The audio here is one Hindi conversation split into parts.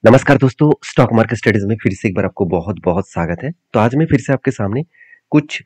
नमस्कार दोस्तों, स्टॉक मार्केट स्टडीज में फिर से एक बार आपको बहुत बहुत स्वागत है। तो आज मैं फिर से आपके सामने कुछ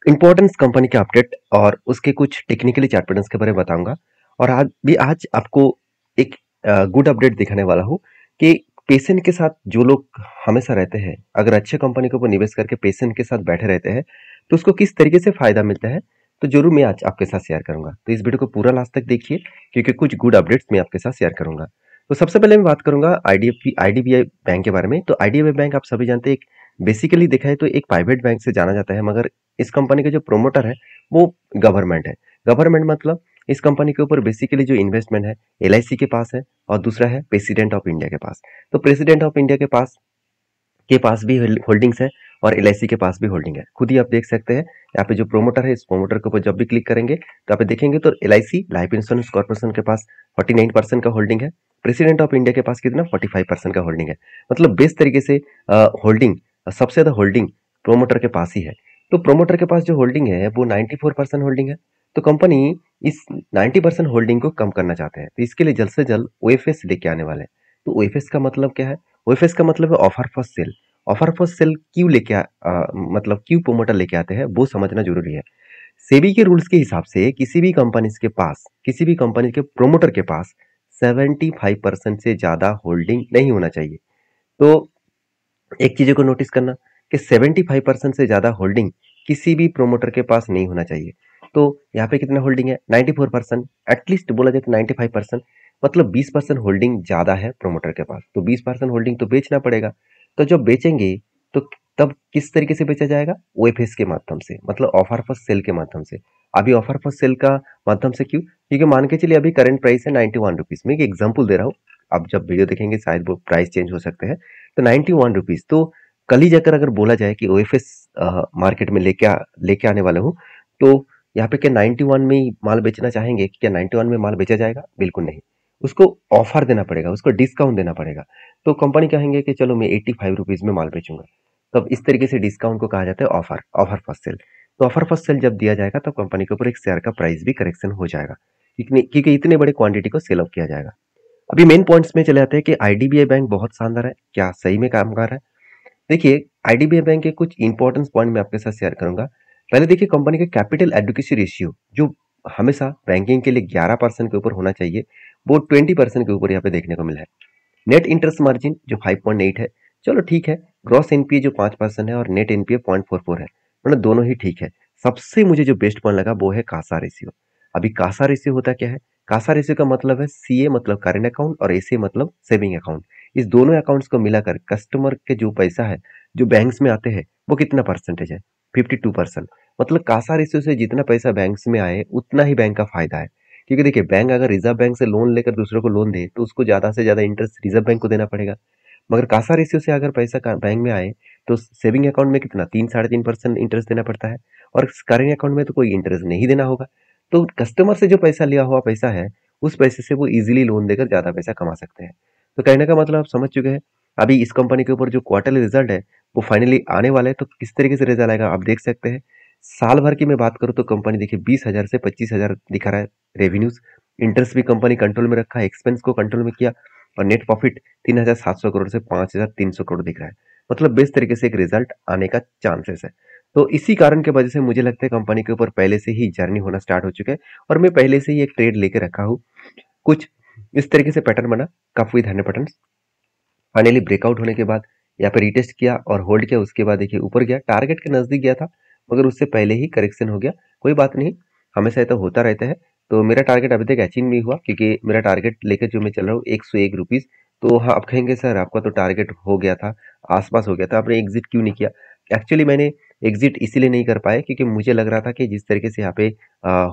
इंपॉर्टेंट कंपनी के अपडेट और उसके कुछ टेक्निकली चार्ट पैटर्न्स के बारे में बताऊंगा। और आज आपको एक गुड अपडेट दिखाने वाला हूँ कि पेशेंट के साथ जो लोग हमेशा रहते हैं, अगर अच्छे कंपनी के ऊपर निवेश करके पेशेंट के साथ बैठे रहते हैं तो उसको किस तरीके से फायदा मिलता है, तो जरूर मैं आज आपके साथ शेयर करूंगा। तो इस वीडियो को पूरा लास्ट तक देखिए, क्योंकि कुछ गुड अपडेट्स मैं आपके साथ शेयर करूंगा। तो सबसे पहले मैं बात करूंगा आईडीबीआई बैंक के बारे में। तो आईडीबीआई बैंक आप सभी जानते हैं, एक बेसिकली देखा है तो एक प्राइवेट बैंक से जाना जाता है, मगर इस कंपनी के जो प्रोमोटर है वो गवर्नमेंट है। गवर्नमेंट मतलब इस कंपनी के ऊपर बेसिकली जो इन्वेस्टमेंट है एलआईसी के पास है, और दूसरा है प्रेसिडेंट ऑफ इंडिया के पास। तो प्रेसिडेंट ऑफ इंडिया के पास भी होल्डिंग्स है और एलआईसी के पास भी होल्डिंग है। खुद ही आप देख सकते हैं यहाँ पे जो प्रोमोटर है, इस प्रोमोटर के ऊपर जब भी क्लिक करेंगे तो आप देखेंगे तो एलआईसी लाइफ इंश्योरेंस कॉर्पोरेशन के पास 49% का होल्डिंग है। प्रेसिडेंट ऑफ इंडिया के पास कितना 45% का होल्डिंग है। मतलब बेस्ट तरीके से होल्डिंग, सबसे ज्यादा होल्डिंग प्रोमोटर के पास ही है। तो प्रोमोटर के पास जो होल्डिंग है वो 94% होल्डिंग है। तो कंपनी इस 90% होल्डिंग को कम करना चाहते हैं, तो इसके लिए जल्द से जल्द ओएफएस लेके आने वाले हैं। तो ओएफएस का मतलब क्या है? ओएफएस का मतलब है offer for sale. Offer for sale क्यों मतलब क्यों प्रोमोटर लेके आते हैं वो समझना जरूरी है। सेबी के रूल्स के हिसाब से किसी भी कंपनी के प्रोमोटर के पास 75% से ज्यादा होल्डिंग नहीं होना चाहिए। तो एक चीज को नोटिस करना कि 75% से ज्यादा होल्डिंग किसी भी प्रोमोटर के पास नहीं होना चाहिए। तो यहाँ पे कितना होल्डिंग है? 94%। एटलीस्ट बोला जाए तो 95%, मतलब 20% होल्डिंग ज्यादा है प्रोमोटर के पास। तो 20% होल्डिंग तो बेचना पड़ेगा। तो जब बेचेंगे तो तब किस तरीके से बेचा जाएगा? ओएफएस के माध्यम से, मतलब ऑफर फॉर सेल के माध्यम से। अभी ऑफर फॉर सेल का माध्यम से क्यों? क्योंकि मान के चलिए अभी करंट प्राइस है 91 रुपीज। मैं एक एग्जाम्पल दे रहा हूँ, अब जब वीडियो देखेंगे शायद वो प्राइस चेंज हो सकते हैं। तो 91 रुपीज, तो कल ही जाकर अगर बोला जाए कि ओएफएस मार्केट में लेके आने वाले हूँ, तो यहाँ पे क्या 91 में ही माल बेचना चाहेंगे? क्या 91 में माल बेचा जाएगा? बिल्कुल नहीं। उसको ऑफर देना पड़ेगा, उसको डिस्काउंट देना पड़ेगा। तो कंपनी कहेंगे कि चलो मैं 85 रुपीज में माल बेचूंगा। तब इस तरीके से डिस्काउंट को कहा जाता है ऑफर, ऑफर फॉर सेल। तो ऑफर फॉर सेल जब दिया जाएगा तब कंपनी के ऊपर एक शेयर का प्राइस भी करेक्शन हो जाएगा, क्योंकि इतने बड़े क्वांटिटी को सेल ऑफ किया जाएगा। अभी मेन पॉइंट्स में चले आते हैं कि आईडीबीआई बैंक बहुत शानदार है, क्या सही में काम कर रहा है? देखिए, आईडीबीआई बैंक के कुछ इंपॉर्टेंस पॉइंट मैं आपके साथ शेयर करूंगा। पहले देखिए, कंपनी का कैपिटल एडुकेसी रेशियो जो हमेशा बैंकिंग के लिए 11% के ऊपर होना चाहिए, वो 20% के ऊपर यहाँ पे देखने को मिला है। नेट इंटरेस्ट मार्जिन जो 5.8 है, चलो ठीक है। ग्रॉस एनपीए जो 5% है और नेट एनपीए 0.44 है, मतलब दोनों ही ठीक है। सबसे मुझे जो बेस्ट पॉइंट लगा वो है कासा रेशियो। अभी कासा रेशियो होता क्या है? कासा रेशियो का मतलब है सीए मतलब करेंट अकाउंट और एसीए मतलब सेविंग अकाउंट। इस दोनों अकाउंट्स को मिलाकर कस्टमर के जो पैसा है जो बैंक्स में आते हैं वो कितना परसेंटेज है? 52%। मतलब कासा रेशियो से जितना पैसा बैंक्स में आए उतना ही बैंक का फायदा है। क्योंकि देखिए, बैंक अगर रिजर्व बैंक से लोन लेकर दूसरों को लोन दे तो उसको ज्यादा से ज्यादा इंटरेस्ट रिजर्व बैंक को देना पड़ेगा। मगर कासा रेशियो से अगर पैसा बैंक में आए तो सेविंग अकाउंट में कितना 3-3.5% इंटरेस्ट देना पड़ता है, और करेंट अकाउंट में तो कोई इंटरेस्ट नहीं देना होगा। तो कस्टमर से जो पैसा लिया हुआ पैसा है, उस पैसे से वो इजीली लोन देकर ज्यादा पैसा कमा सकते हैं। तो कहने का मतलब आप समझ चुके हैं। अभी इस कंपनी के ऊपर जो क्वार्टरली रिजल्ट है वो फाइनली आने वाला है, तो किस तरीके से रिजल्ट आएगा आप देख सकते हैं। साल भर की मैं बात करूं तो कंपनी देखिए 20,000 से 25,000 दिखा रहा है रेवेन्यूज। इंटरेस्ट भी कंपनी कंट्रोल में रखा है, एक्सपेंस को कंट्रोल में किया, और नेट प्रॉफिट 3,700 करोड़ से 5,300 करोड़ दिख रहा है। मतलब बेस्ट तरीके से एक रिजल्ट आने का चांसेस है। तो इसी कारण के वजह से मुझे लगता है कंपनी के ऊपर पहले से ही जर्नी होना स्टार्ट हो चुका है, और मैं पहले से ही एक ट्रेड लेके रखा हूँ। कुछ इस तरीके से पैटर्न बना, cup with hand pattern. Finally breakout होने के बाद यहाँ पे रिटेस्ट किया और होल्ड किया, उसके बाद देखिए ऊपर गया, टारगेट के नजदीक गया था, मगर उससे पहले ही करेक्शन हो गया। कोई बात नहीं, हमेशा तो होता रहता है। तो मेरा टारगेट अभी तक अचीव नहीं हुआ, क्योंकि मेरा टारगेट लेकर जो मैं चल रहा हूँ 101 रुपीज। तो हाँ, आप कहेंगे सर आपका तो टारगेट हो गया था, आसपास हो गया था, आपने एग्जिट क्यों नहीं किया? एक्चुअली मैंने एग्जिट इसीलिए नहीं कर पाया क्योंकि मुझे लग रहा था कि जिस तरीके से यहाँ पे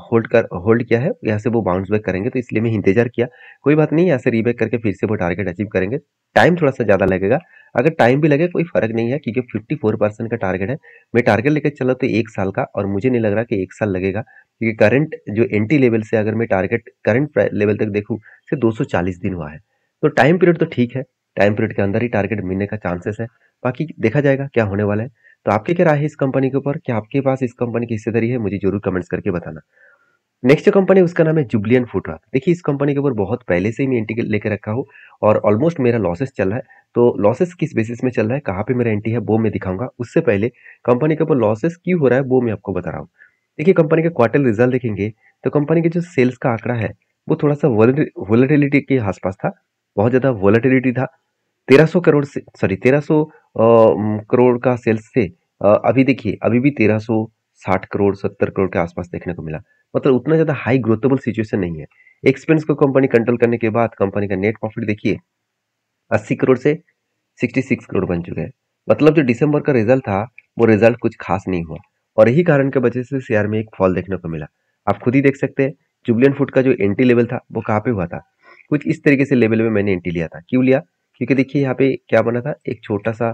होल्ड किया है, यहाँ से वो बाउंस बैक करेंगे, तो इसलिए मैं इंतजार किया। कोई बात नहीं, यहाँ से रीबैक करके फिर से वो टारगेट अचीव करेंगे। टाइम थोड़ा सा ज्यादा लगेगा, अगर टाइम भी लगे कोई फर्क नहीं है, क्योंकि 54% का टारगेट है। मैं टारगेट लेकर चला तो 1 साल का, और मुझे नहीं लग रहा कि 1 साल लगेगा, क्योंकि करंट जो एंटी लेवल से अगर मैं टारगेट करंट लेवल तक देखूं सिर्फ 240 दिन हुआ है। तो टाइम पीरियड तो ठीक है, टाइम पीरियड के अंदर ही टारगेट मिलने का चांसेस है। बाकी देखा जाएगा क्या होने वाला है। तो आपकी क्या राय है इस कंपनी के ऊपर? क्या आपके पास इस कंपनी की हिस्सेदारी है? मुझे जरूर कमेंट्स करके बताना। नेक्स्ट जो कंपनी है उसका नाम है जुबलियन फुटवर्क। देखिए इस कंपनी के ऊपर बहुत पहले से ही मैं एंटी लेके रखा हूँ और ऑलमोस्ट मेरा लॉसेस चल रहा है। तो लॉसेस किस बेसिस में चल रहा है, कहाँ पे मेरा एंटी है वो मैं दिखाऊंगा। उससे पहले कंपनी के ऊपर लॉसेस क्यों हो रहा है वो मैं आपको बता रहा हूँ। देखिए कंपनी का क्वार्टर रिजल्ट देखेंगे तो कंपनी के जो सेल्स का आंकड़ा है वो थोड़ा सा वोलेटिलिटी के आसपास था, बहुत ज्यादा वोलेटिलिटी था। 1300 करोड़ से सॉरी 1300 करोड़ का सेल्स से अभी देखिए अभी भी 1360 करोड़ 70 करोड़ के आसपास देखने को मिला। मतलब उतना ज्यादा हाई ग्रोथेबल सिचुएशन नहीं है। एक्सपेंस को कंपनी कंट्रोल करने के बाद कंपनी का नेट प्रॉफिट देखिए 80 करोड़ से 66 करोड़ बन चुके हैं। मतलब जो दिसंबर का रिजल्ट था वो रिजल्ट कुछ खास नहीं हुआ और यही कारण की वजह से शेयर में एक फॉल देखने को मिला। आप खुद ही देख सकते हैं जुबलियन फूड का जो एंट्री लेवल था वो कहाँ पे हुआ था। कुछ इस तरीके से लेवल में मैंने एंट्री लिया था। क्यों लिया? क्योंकि देखिए यहाँ पे क्या बना था, एक छोटा सा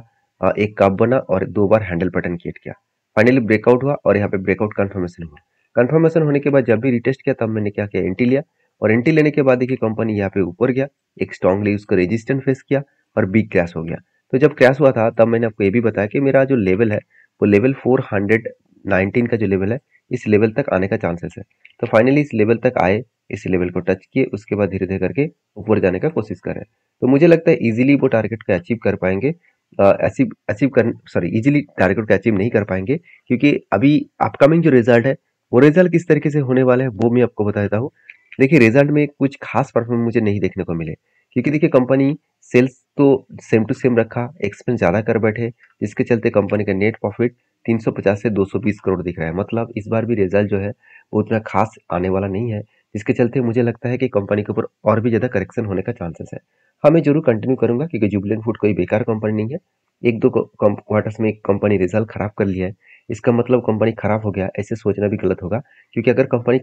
एक कप बना और 2 बार हैंडल बटन क्रिएट किया। फाइनली ब्रेकआउट हुआ और यहाँ पे ब्रेकआउट कंफर्मेशन हुआ। कंफर्मेशन होने के बाद जब भी रिटेस्ट किया तब मैंने क्या किया, एंट्री लिया। और एंट्री लेने के बाद देखिए कंपनी यहाँ पे ऊपर गया, एक स्ट्रांगली उसका रेजिस्टेंस फेस किया और बिग क्रैश हो गया। तो जब क्रैश हुआ था तब मैंने आपको ये भी बताया कि मेरा जो लेवल है वो लेवल 419 का जो लेवल है इस लेवल तक आने का चांसेस है। तो फाइनली इस लेवल तक आए, इस लेवल को टच किए, उसके बाद धीरे धीरे करके ऊपर जाने का कोशिश करें। तो मुझे लगता है इजीली वो टारगेट को अचीव कर पाएंगे। अचीव अचीव कर सॉरी इजीली टारगेट को अचीव नहीं कर पाएंगे, क्योंकि अभी अपकमिंग जो रिजल्ट है वो रिजल्ट किस तरीके से होने वाला है वो मैं आपको बता देता हूँ। देखिए रिजल्ट में कुछ खास परफॉर्मेंस मुझे नहीं देखने को मिले, क्योंकि देखिए कंपनी सेल्स तो सेम टू सेम रखा, एक्सपेंस ज्यादा कर बैठे, जिसके चलते कंपनी का नेट प्रॉफिट 350 से 220 करोड़ दिख रहा है। मतलब इस बार भी रिजल्ट जो है वो उतना खास आने वाला नहीं है, जिसके चलते मुझे लगता है कि कंपनी के ऊपर और भी ज्यादा करेक्शन होने का चांसेस है। हाँ मैं जरूर कंटिन्यू करूंगा, क्योंकि जुबलेंट फूड कोई बेकार कंपनी नहीं है। एक दो क्वार्टर्स में कंपनी रिजल्ट खराब कर लिया है, इसका मतलब कंपनी खराब हो गया ऐसे सोचना भी गलत होगा। क्योंकि अगर कंपनी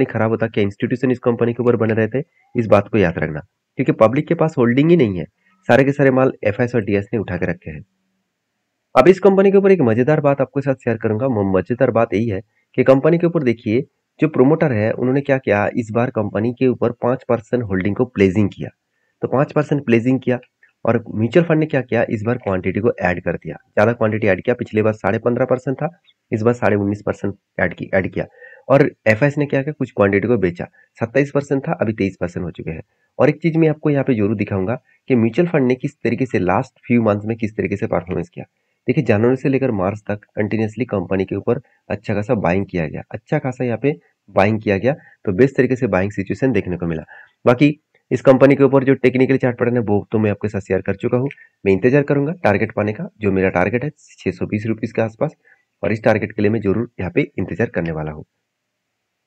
खराब होता क्या इंस्टीट्यूशन इस कंपनी के ऊपर बने रहते, इस बात को याद रखना। क्योंकि पब्लिक के पास होल्डिंग ही नहीं है, सारे के सारे माल एफएस और डीएस ने उठा के रखे हैं। अब इस कंपनी के ऊपर एक मजेदार बात आपके साथ शेयर करूंगा। मजेदार बात यही है कि कंपनी के ऊपर देखिए जो प्रोमोटर है उन्होंने क्या किया, इस बार कंपनी के ऊपर 5% होल्डिंग को प्लेजिंग किया। तो 5% प्लेजिंग किया और म्यूचुअल फंड ने क्या किया, इस बार क्वांटिटी को ऐड कर दिया, ज्यादा क्वांटिटी ऐड किया। पिछले बार 15.5% था, इस बार 19.5% ऐड किया। और एफएस ने क्या किया, कुछ क्वांटिटी को बेचा। 27% था, अभी 23% हो चुके हैं। और एक चीज मैं आपको यहाँ पे जरूर दिखाऊंगा कि म्यूचुअल फंड ने किस तरीके से लास्ट फ्यू मंथ्स में किस तरीके से परफॉर्मेंस किया। देखिए जनवरी से लेकर मार्च तक कंटिन्यूसली कंपनी के ऊपर अच्छा खासा बाइंग किया गया, अच्छा खासा यहाँ पे बाइंग किया गया। तो बेस्ट तरीके से बाइंग सिचुएशन देखने को मिला। बाकी इस कंपनी के ऊपर जो टेक्निकल चार्ट पैटर्न है वो तो मैं आपके साथ शेयर कर चुका हूँ। मैं इंतजार करूंगा टारगेट पाने का, जो मेरा टारगेट है 620 रुपीज के आसपास, और इस टारगेट के लिए मैं जरूर यहाँ पे इंतजार करने वाला हूँ।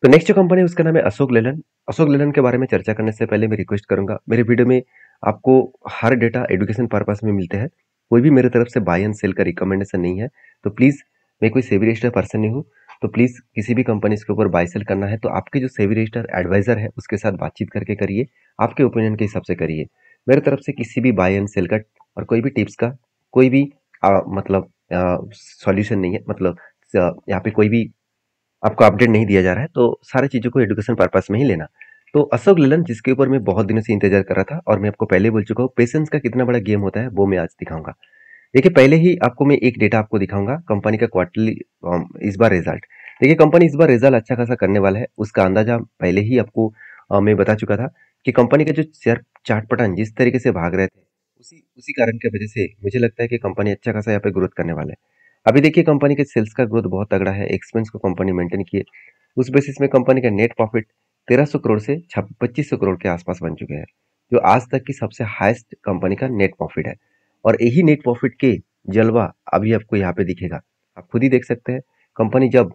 तो नेक्स्ट जो कंपनी है उसका नाम है अशोक लेलैंड। अशोक लेलैंड के बारे में चर्चा करने से पहले मैं रिक्वेस्ट करूंगा, मेरे वीडियो में आपको हर डेटा एजुकेशन पर्पस में मिलते हैं, कोई भी मेरे तरफ से बाय एंड सेल का रिकमेंडेशन नहीं है। तो प्लीज, मैं कोई सेबी रजिस्टर्ड पर्सन नहीं हूँ। तो प्लीज किसी भी कंपनी के ऊपर बाय सेल करना है तो आपके जो सेबी रजिस्टर्ड एडवाइजर है उसके साथ बातचीत करके करिए, आपके ओपिनियन के हिसाब से करिए। मेरे तरफ से किसी भी बाय एंड सेल का और कोई भी टिप्स का कोई भी मतलब सॉल्यूशन नहीं है। मतलब यहाँ पे कोई भी आपको अपडेट नहीं दिया जा रहा है, तो सारी चीज़ों को एजुकेशन पर्पस में ही लेना। तो अशोक लेलैंड जिसके ऊपर मैं बहुत दिनों से इंतजार कर रहा था, और मैं आपको पहले बोल चुका हूँ पेशेंस का कितना बड़ा गेम होता है वो मैं आज दिखाऊंगा। देखिए पहले ही आपको मैं एक डेटा आपको दिखाऊंगा कंपनी का क्वार्टरली इस बार रिजल्ट। देखिए कंपनी इस बार रिजल्ट अच्छा खासा करने वाला है, उसका अंदाजा पहले ही आपको मैं बता चुका था कि कंपनी का जो शेयर चार्ट पैटर्न जिस तरीके से भाग रहे थे, उसी उसी कारण की वजह से मुझे लगता है कि कंपनी अच्छा खासा यहाँ पे ग्रोथ करने वाला है। अभी देखिए कंपनी के सेल्स का ग्रोथ बहुत तगड़ा है, एक्सपेंस को कंपनी मेंटेन किए, उस बेसिस में कंपनी का नेट प्रॉफिट 1300 करोड़ से 2500 करोड़ के आसपास बन चुके हैं, जो आज तक की सबसे हाईएस्ट कंपनी का नेट प्रॉफिट है। और यही नेट प्रॉफिट के जलवा अभी आपको यहाँ पे दिखेगा, आप खुद ही देख सकते हैं। कंपनी जब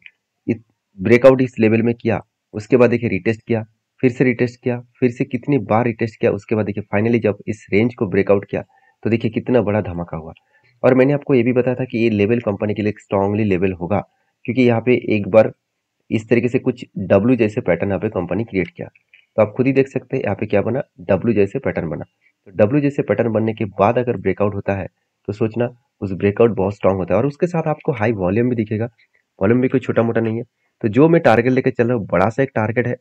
ब्रेकआउट इस लेवल में किया, उसके बाद देखिए रिटेस्ट किया, फिर से रिटेस्ट किया, फिर से कितनी बार रिटेस्ट किया, उसके बाद देखिए फाइनली जब इस रेंज को ब्रेकआउट किया तो देखिए कितना बड़ा धमाका हुआ। और मैंने आपको ये भी बताया था कि ये लेवल कंपनी के लिए एक स्ट्रांगली लेवल होगा, क्योंकि यहाँ पे एक बार इस तरीके से कुछ डब्ल्यू जैसे पैटर्न यहाँ पे कंपनी क्रिएट किया। तो आप खुद ही देख सकते हैं यहाँ पे क्या बना, डब्ल्यू जैसे पैटर्न बना। तो डब्ल्यू जैसे पैटर्न बनने के बाद अगर ब्रेकआउट होता है तो सोचना उस ब्रेकआउट बहुत स्ट्रांग होता है, और उसके साथ आपको हाई वॉल्यूम भी दिखेगा। वॉल्यूम भी कोई छोटा मोटा नहीं है। तो जो मैं टारगेट लेके चल रहा हूँ बड़ा सा एक टारगेट है,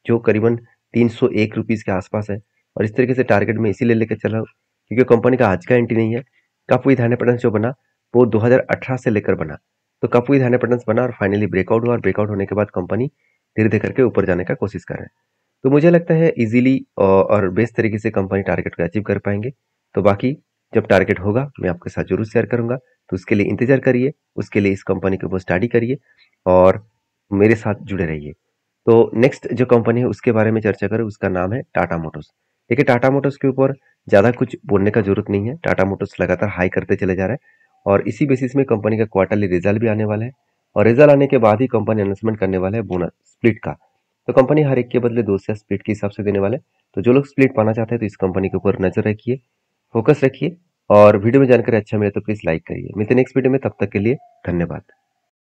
जो करीबन 301 रुपीज के आसपास है। और इस तरीके से टारगेट में इसीलिए लेके चल रहा हूँ क्योंकि कंपनी का आज का एंट्री नहीं है, काफी ध्यान पैटर्न जो बना वो 2018 से लेकर बना। तो कप विद हैंड बना और फाइनली ब्रेकआउट हुआ और ब्रेकआउट होने के बाद कंपनी धीरे धीरे करके ऊपर जाने का कोशिश कर रहे हैं। तो मुझे लगता है इजीली और बेस्ट तरीके से कंपनी टारगेट को अचीव कर पाएंगे। तो बाकी जब टारगेट होगा मैं आपके साथ जरूर शेयर करूंगा, तो उसके लिए इंतजार करिए, उसके लिए इस कंपनी के ऊपर स्टडी करिए और मेरे साथ जुड़े रहिए। तो नेक्स्ट जो कंपनी है उसके बारे में चर्चा करें, उसका नाम है टाटा मोटर्स। देखिए टाटा मोटर्स के ऊपर ज़्यादा कुछ बोलने का जरूरत नहीं है। टाटा मोटर्स लगातार हाई करते चले जा रहा है और इसी बेसिस में कंपनी का क्वार्टरली रिजल्ट भी आने वाला है और रिजल्ट आने के बाद ही कंपनी अनाउंसमेंट करने वाला है बोनस स्प्लिट का। तो कंपनी हर एक के बदले 2 शेयर स्प्लिट के हिसाब से देने वाले हैं। तो जो लोग स्प्लिट पाना चाहते हैं तो इस कंपनी के ऊपर नजर रखिए, फोकस रखिए और वीडियो में जानकारी अच्छा मिले तो प्लीज लाइक करिए। मिलते हैं नेक्स्ट वीडियो में, तब तक के लिए धन्यवाद।